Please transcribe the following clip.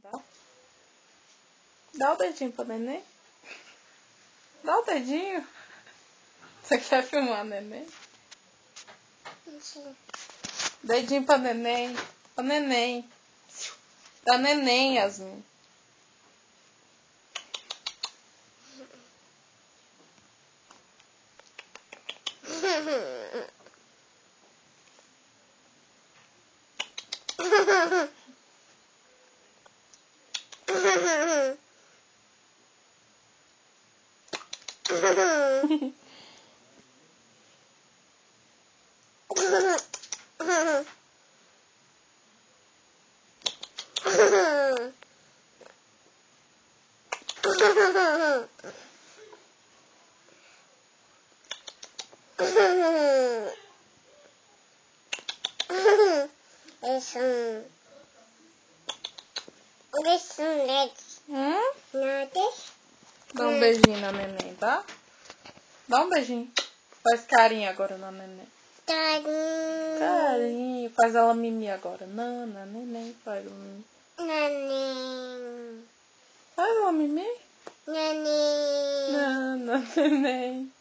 Dá. Dá o dedinho pra neném. Dá o dedinho. Você quer filmar neném? Dedinho pra neném. Pra neném. Pra neném, Yasmin. Dá um beijinho na neném, tá? Dá um beijinho. Faz carinho agora na neném. Carinho. Faz ela mimir agora. Nana, neném. Faz ela mimir. Neném. Faz ela mimir. Neném. Nana, neném.